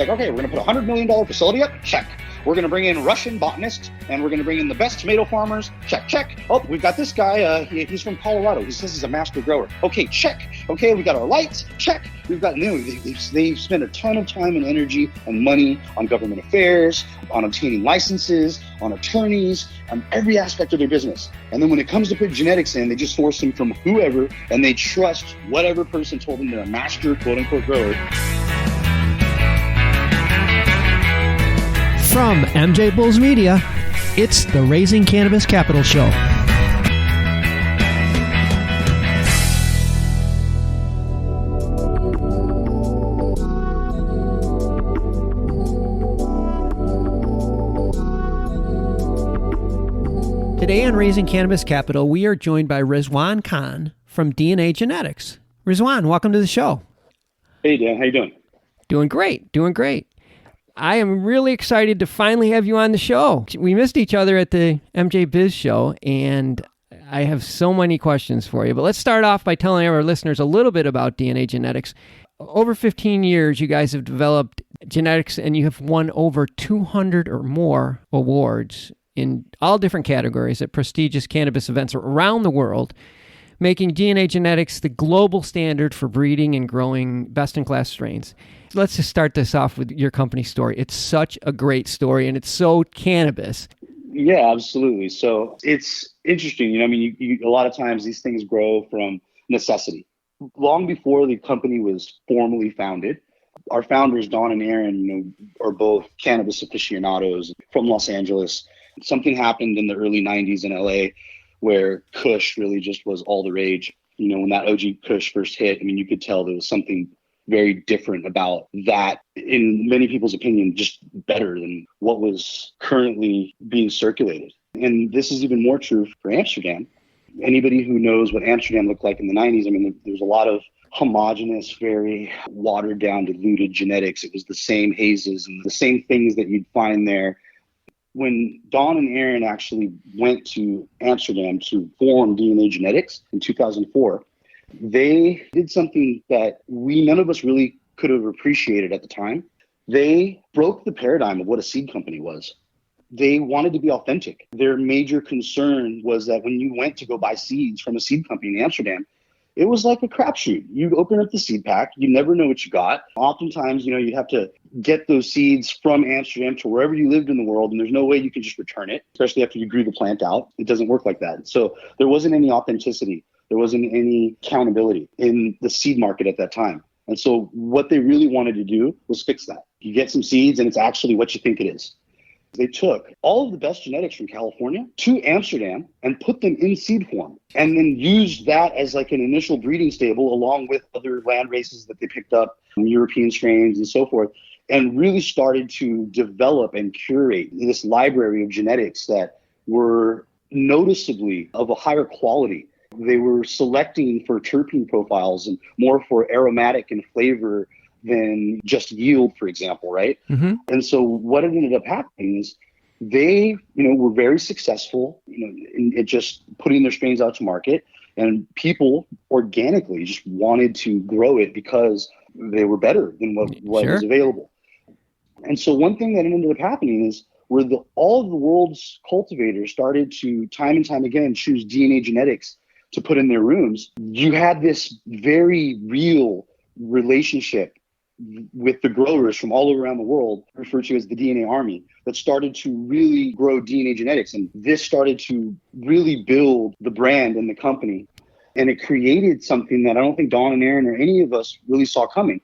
like, okay, we're going to put $100 million facility up. Check. We're going to bring in Russian botanists, and we're going to bring in the best tomato farmers. Check, check. Oh, we've got this guy. He's from Colorado. He says he's a master grower. Okay, check. Okay, we got our lights. Check. We've got they've spent a ton of time and energy and money on government affairs, on obtaining licenses, on attorneys, on every aspect of their business. And then when it comes to put genetics in, they just source them from whoever, and they trust whatever person told them they're a master, quote unquote, grower. From MJBulls Media, it's the Raising Cannabis Capital Show. Today on Raising Cannabis Capital, we are joined by Rezwan Khan from DNA Genetics. Rezwan, welcome to the show. Hey, Dan. How you doing? Doing great. I am really excited to finally have you on the show. We missed each other at the MJBiz show, and I have so many questions for you. But let's start off by telling our listeners a little bit about DNA Genetics. Over 15 years, you guys have developed genetics, and you have won over 200 or more awards in all different categories at prestigious cannabis events around the world, making DNA Genetics the global standard for breeding and growing best-in-class strains. Let's just start this off with your company story. It's such a great story, and it's so cannabis. Yeah, absolutely. So it's interesting. A lot of times these things grow from necessity. Long before the company was formally founded, our founders, Don and Aaron, are both cannabis aficionados from Los Angeles. Something happened in the early 90s in LA where Kush really just was all the rage. When that OG Kush first hit, you could tell there was something very different about that, in many people's opinion, just better than what was currently being circulated. And this is even more true for Amsterdam. Anybody who knows what Amsterdam looked like in the 90s, there's a lot of homogenous, very watered down, diluted genetics. It was the same hazes and the same things that you'd find there. When Don and Aaron actually went to Amsterdam to form DNA Genetics in 2004, they did something that none of us really could have appreciated at the time. They broke the paradigm of what a seed company was. They wanted to be authentic. Their major concern was that when you went to go buy seeds from a seed company in Amsterdam, it was like a crapshoot. You open up the seed pack, you never know what you got. Oftentimes, you have to get those seeds from Amsterdam to wherever you lived in the world, and there's no way you can just return it, especially after you grew the plant out. It doesn't work like that. So there wasn't any authenticity. There wasn't any accountability in the seed market at that time. And so what they really wanted to do was fix that. You get some seeds and it's actually what you think it is. They took all of the best genetics from California to Amsterdam and put them in seed form, and then used that as like an initial breeding stable along with other land races that they picked up, European strains and so forth, and really started to develop and curate this library of genetics that were noticeably of a higher quality. They were selecting for terpene profiles and more for aromatic and flavor than just yield, for example, right? Mm-hmm. And so what ended up happening is they, were very successful, in just putting their strains out to market, and people organically just wanted to grow it because they were better than what Sure. was available. And so one thing that ended up happening is where all of the world's cultivators started to time and time again choose DNA Genetics to put in their rooms, you had this very real relationship with the growers from all around the world, referred to as the DNA Army, that started to really grow DNA Genetics. And this started to really build the brand and the company. And it created something that I don't think Don and Aaron or any of us really saw coming.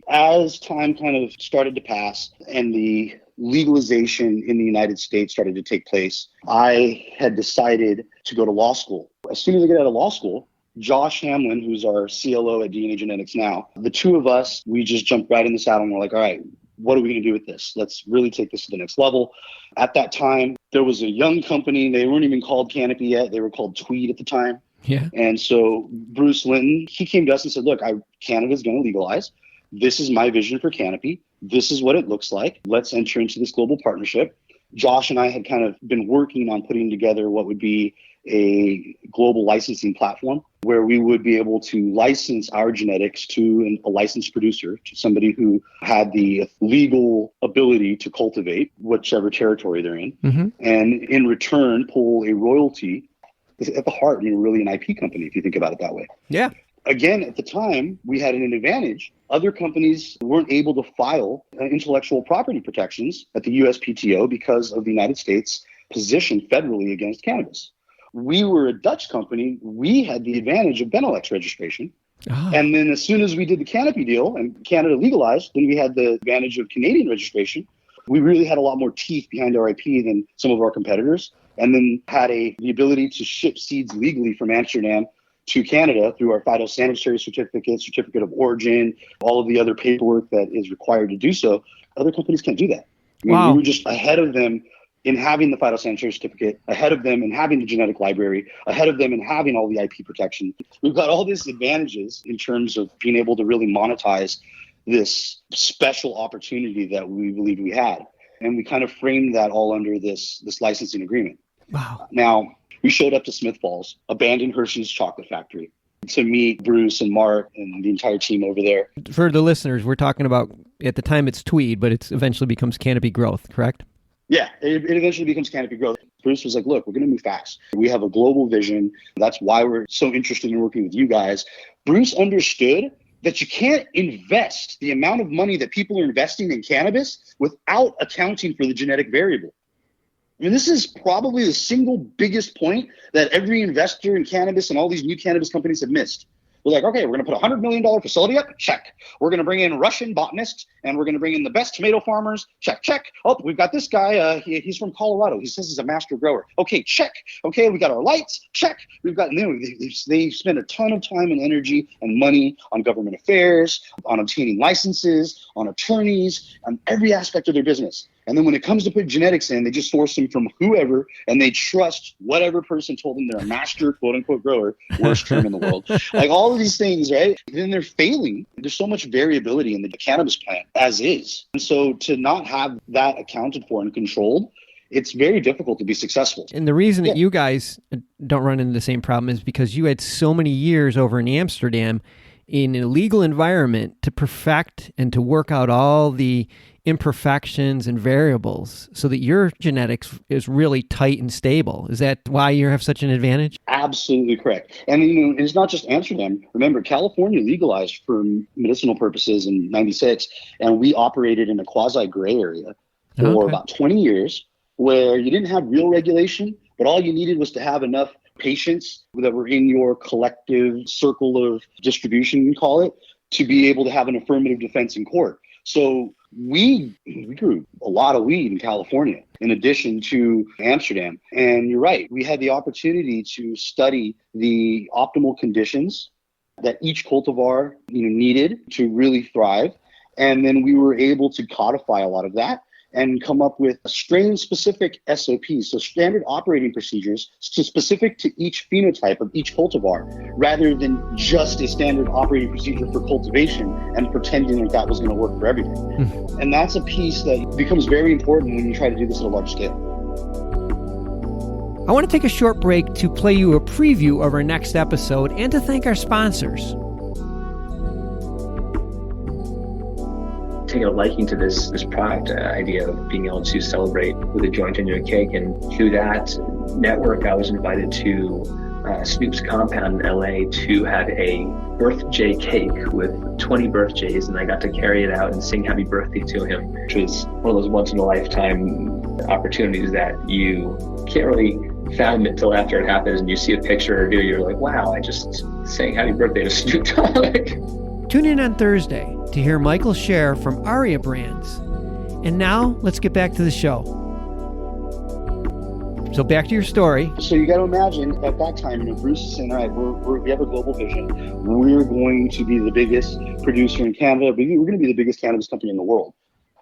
As time kind of started to pass and the legalization in the United States started to take place, I had decided to go to law school. As soon as I get out of law school, Josh Hamlin, who's our CLO at DNA Genetics now, the two of us, we just jumped right in the saddle and we're like, all right, what are we going to do with this? Let's really take this to the next level. At that time, there was a young company. They weren't even called Canopy yet. They were called Tweed at the time. Yeah. And so Bruce Linton, he came to us and said, look, Canada's going to legalize. This is my vision for Canopy. This is what it looks like. Let's enter into this global partnership. Josh and I had kind of been working on putting together what would be a global licensing platform where we would be able to license our genetics to a licensed producer, to somebody who had the legal ability to cultivate whichever territory they're in, and in return pull a royalty. At the heart, we're really an IP company, if you think about it that way. Yeah. Again, at the time, we had an advantage. Other companies weren't able to file intellectual property protections at the USPTO because of the United States' position federally against cannabis. We were a Dutch company. We had the advantage of Benelux registration. And then as soon as we did the Canopy deal and Canada legalized, then we had the advantage of Canadian registration. We really had a lot more teeth behind our IP than some of our competitors, and then had the ability to ship seeds legally from Amsterdam to Canada through our phytosanitary certificate of origin, all of the other paperwork that is required to do so. Other companies can't do that. I mean, we were just ahead of them in having the phytosanitary certificate, ahead of them in having the genetic library, ahead of them in having all the IP protection. We've got all these advantages in terms of being able to really monetize this special opportunity that we believed we had. And we kind of framed that all under this licensing agreement. Wow. Now, we showed up to Smith Falls, abandoned Hershey's chocolate factory, to meet Bruce and Mark and the entire team over there. For the listeners, we're talking about, at the time it's Tweed, but it eventually becomes Canopy Growth, correct? Yeah, it eventually becomes Canopy Growth. Bruce was like, look, we're going to move fast. We have a global vision. That's why we're so interested in working with you guys. Bruce understood that you can't invest the amount of money that people are investing in cannabis without accounting for the genetic variable. I mean, this is probably the single biggest point that every investor in cannabis and all these new cannabis companies have missed. We're like, okay, we're going to put a $100 million facility up. Check. We're going to bring in Russian botanists, and we're going to bring in the best tomato farmers. Check. Oh, we've got this guy. He's from Colorado. He says he's a master grower. Okay, check. Okay, we got our lights. Check. We've got, they spend a ton of time and energy and money on government affairs, on obtaining licenses, on attorneys, on every aspect of their business. And then when it comes to put genetics in, they just source them from whoever, and they trust whatever person told them they're a master, quote unquote, grower, worst term in the world. Like all of these things, right? Then they're failing. There's so much variability in the cannabis plant as is. And so to not have that accounted for and controlled, it's very difficult to be successful. And the reason that you guys don't run into the same problem is because you had so many years over in Amsterdam in a legal environment to perfect and to work out all the imperfections and variables so that your genetics is really tight and stable. Is that why you have such an advantage? Absolutely correct. And it's not just Amsterdam. Remember, California legalized for medicinal purposes in 96, and we operated in a quasi-gray area for about 20 years where you didn't have real regulation, but all you needed was to have enough patients that were in your collective circle of distribution, you call it, to be able to have an affirmative defense in court. So we grew a lot of weed in California in addition to Amsterdam. And you're right, we had the opportunity to study the optimal conditions that each cultivar needed to really thrive. And then we were able to codify a lot of that and come up with strain-specific SOPs, so standard operating procedures specific to each phenotype of each cultivar, rather than just a standard operating procedure for cultivation and pretending like that was going to work for everything. And that's a piece that becomes very important when you try to do this at a large scale. I want to take a short break to play you a preview of our next episode and to thank our sponsors. Taking a liking to this product idea of being able to celebrate with a joint in your cake. And through that network, I was invited to Snoop's compound in LA to have a birthday cake with 20 birthdays, and I got to carry it out and sing happy birthday to him, which was one of those once in a lifetime opportunities that you can't really fathom until after it happens and you see a picture or video, you're like, wow, I just sang happy birthday to Snoop Dogg. Tune in on Thursday to hear Michael share from Aria Brands. And now, let's get back to the show. So back to your story. So you got to imagine at that time, Bruce is saying, all right, we have a global vision. We're going to be the biggest producer in Canada, but we're going to be the biggest cannabis company in the world.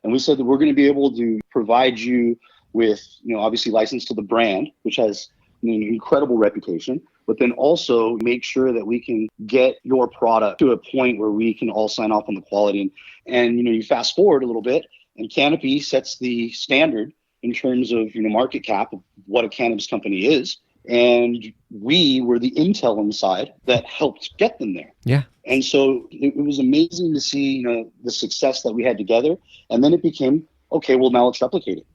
And we said that we're going to be able to provide you with, obviously license to the brand, which has an incredible reputation, but then also make sure that we can get your product to a point where we can all sign off on the quality. And you fast forward a little bit, and Canopy sets the standard in terms of market cap of what a cannabis company is And we were the intel inside that helped get them there. Yeah. And so it was amazing to see, the success that we had together. And then it became, okay, well, now let's replicate it.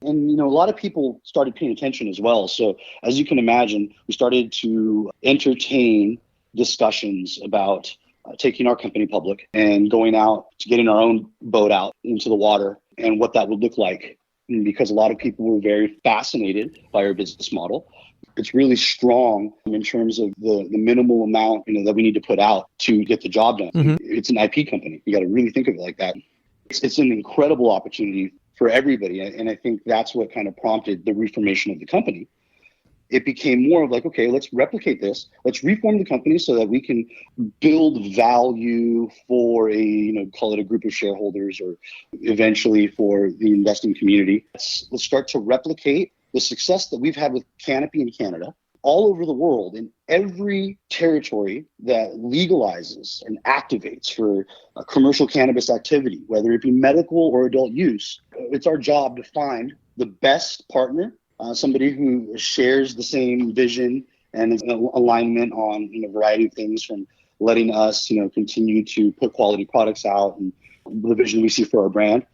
And, a lot of people started paying attention as well. So as you can imagine, we started to entertain discussions about taking our company public and going out to getting our own boat out into the water and what that would look like. And because a lot of people were very fascinated by our business model. It's really strong in terms of the minimal amount that we need to put out to get the job done. Mm-hmm. It's an IP company. You got to really think of it like that. It's an incredible opportunity for everybody. And I think that's what kind of prompted the reformation of the company. It became more of like, okay, let's replicate this. Let's reform the company so that we can build value for call it a group of shareholders or eventually for the investing community. Let's start to replicate the success that we've had with Canopy in Canada all over the world in every territory that legalizes and activates for commercial cannabis activity, whether it be medical or adult use. It's our job to find the best partner, somebody who shares the same vision and is in alignment on a variety of things, from letting us continue to put quality products out and the vision we see for our brand,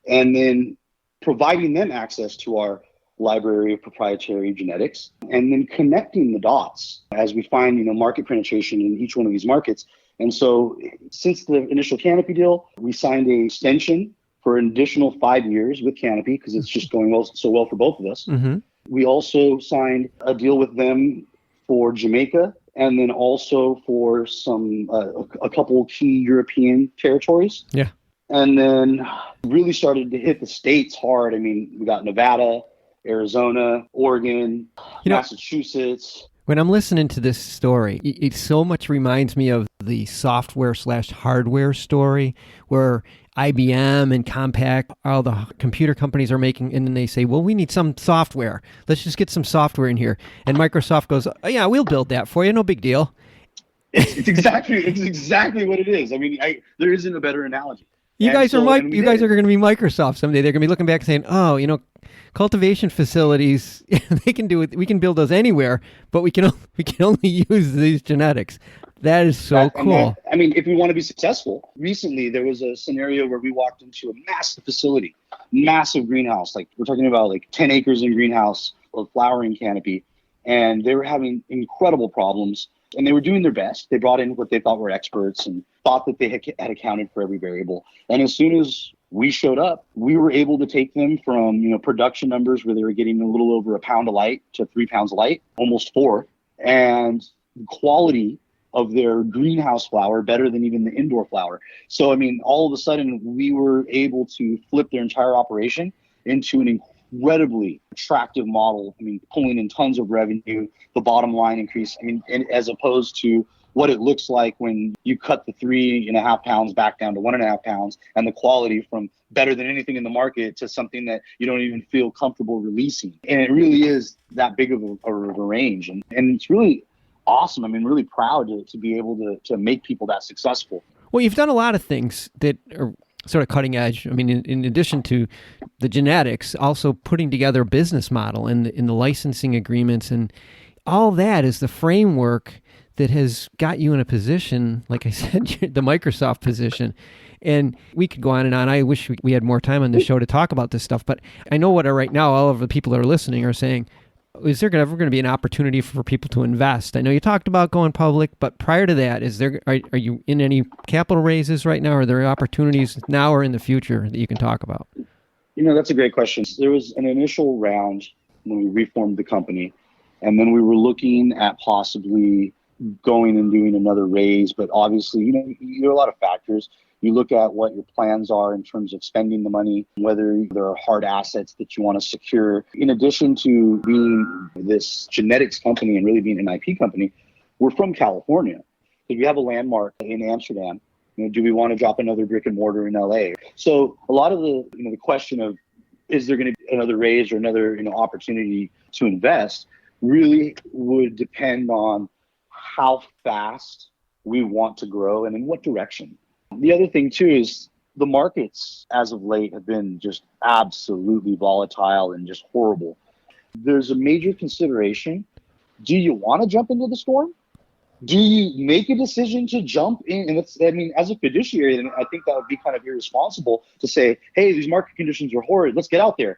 and then providing them access to our library of proprietary genetics, and then connecting the dots as we find market penetration in each one of these markets. And so since the initial Canopy deal, we signed an extension for an additional 5 years with Canopy because it's just going so well for both of us. Mm-hmm. We also signed a deal with them for Jamaica, and then also for some a couple key European territories. Yeah. And then really started to hit the States hard. I mean, we got Nevada, Arizona, Oregon, Massachusetts. When I'm listening to this story, it so much reminds me of the software/hardware story where IBM and Compaq, all the computer companies are making, and then they say, well, we need some software. Let's just get some software in here. And Microsoft goes, oh, yeah, we'll build that for you. No big deal. It's exactly what it is. I mean, there isn't a better analogy. You guys are going to be Microsoft someday. They're going to be looking back and saying, oh, cultivation facilities, they can do it. We can build those anywhere, but we can only use these genetics. That is so cool. If we want to be successful, recently there was a scenario where we walked into a massive facility, massive greenhouse. Like we're talking about 10 acres in greenhouse of flowering canopy, and they were having incredible problems. And they were doing their best. They brought in what they thought were experts and thought that they had accounted for every variable. And as soon as we showed up, we were able to take them from production numbers where they were getting a little over a pound of light to 3 pounds of light, almost 4, and the quality of their greenhouse flower better than even the indoor flower. So all of a sudden we were able to flip their entire operation into an incredibly attractive model. Pulling in tons of revenue, the bottom line increase. And as opposed to what it looks like when you cut the 3.5 pounds back down to 1.5 pounds, and the quality from better than anything in the market to something that you don't even feel comfortable releasing. And it really is that big of a range. And it's really awesome. Really proud to be able to make people that successful. Well, you've done a lot of things that are sort of cutting edge. In addition to the genetics, also putting together a business model and in the licensing agreements, and all that is the framework that has got you in a position, like I said, the Microsoft position. And we could go on and on. I wish we had more time on the show to talk about this stuff, but I know what right now all of the people that are listening are saying, is there ever going to be an opportunity for people to invest? I know you talked about going public, but prior to that, are you in any capital raises right now? Are there opportunities now or in the future that you can talk about? That's a great question. There was an initial round when we reformed the company, and then we were looking at possibly going and doing another raise. But obviously, there are a lot of factors. You look at what your plans are in terms of spending the money, whether there are hard assets that you want to secure. In addition to being this genetics company and really being an IP company, we're from California. So we have a landmark in Amsterdam. Do we want to drop another brick and mortar in LA? So a lot of the question of, is there going to be another raise or another opportunity to invest, really would depend on how fast we want to grow and in what direction. The other thing too is the markets as of late have been just absolutely volatile and just horrible. There's a major consideration do you want to jump into the storm? Do you make a decision to jump in? And as a fiduciary, then I think that would be kind of irresponsible to say, hey, these market conditions are horrid. Let's get out there.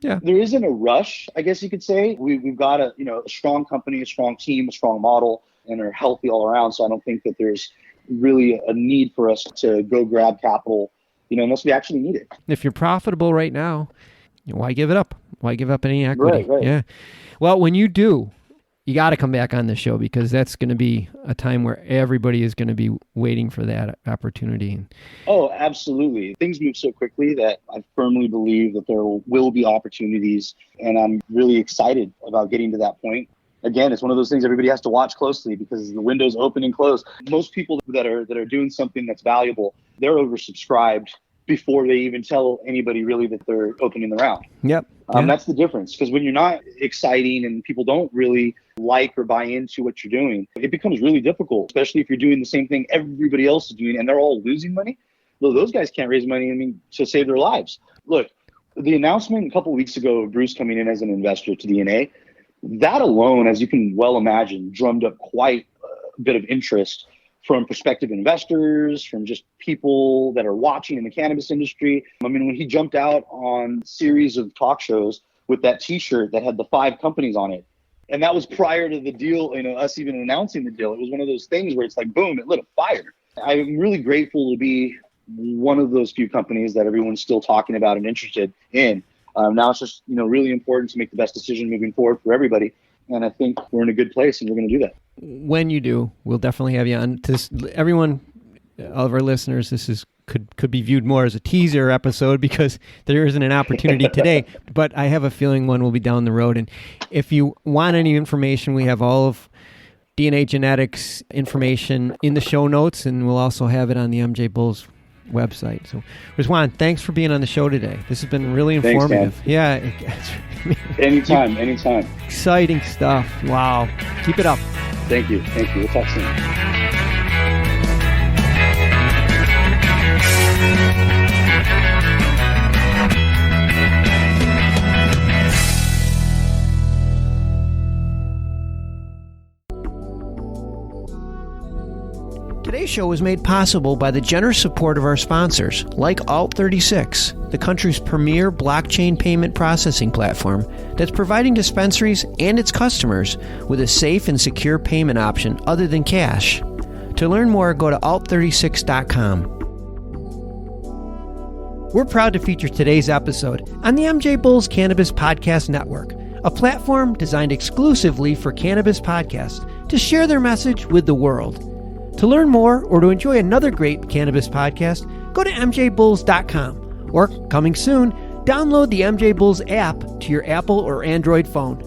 Yeah. There isn't a rush, I guess you could say. We've got a strong company, a strong team, a strong model, and are healthy all around. So I don't think that there's really a need for us to go grab capital, unless we actually need it. If you're profitable right now, why give it up? Why give up any equity? Right. Yeah. Well, when you do, you got to come back on the show, because that's going to be a time where everybody is going to be waiting for that opportunity. Oh, absolutely. Things move so quickly that I firmly believe that there will be opportunities, and I'm really excited about getting to that point. Again, it's one of those things everybody has to watch closely, because the window's open and close. Most people that are doing something that's valuable, they're oversubscribed before they even tell anybody really that they're opening the round. Yep. That's the difference, because when you're not exciting and people don't really like or buy into what you're doing, it becomes really difficult, especially if you're doing the same thing everybody else is doing and they're all losing money. Well, those guys can't raise money, to save their lives. Look, the announcement a couple of weeks ago of Bruce coming in as an investor to DNA, that alone, as you can well imagine, drummed up quite a bit of interest from prospective investors, from just people that are watching in the cannabis industry. When he jumped out on a series of talk shows with that T-shirt that had the 5 companies on it, and that was prior to the deal, us even announcing the deal. It was one of those things where it's like, boom, it lit a fire. I'm really grateful to be one of those few companies that everyone's still talking about and interested in. Now it's just, really important to make the best decision moving forward for everybody. And I think we're in a good place, and we're going to do that. When you do, we'll definitely have you on. Everyone, all of our listeners, this could be viewed more as a teaser episode, because there isn't an opportunity today. But I have a feeling one will be down the road. And if you want any information, we have all of DNA Genetics information in the show notes, and we'll also have it on the MJBulls website. So, Rezwan, thanks for being on the show today. This has been really informative. Thanks, yeah. Anytime. Exciting stuff. Wow. Keep it up. Thank you. We'll talk soon. Today's show was made possible by the generous support of our sponsors, like Alt36, the country's premier blockchain payment processing platform that's providing dispensaries and its customers with a safe and secure payment option other than cash. To learn more, go to alt36.com. We're proud to feature today's episode on the MJBulls Cannabis Podcast Network, a platform designed exclusively for cannabis podcasts to share their message with the world. To learn more or to enjoy another great cannabis podcast, go to MJBulls.com, or, coming soon, download the MJBulls app to your Apple or Android phone.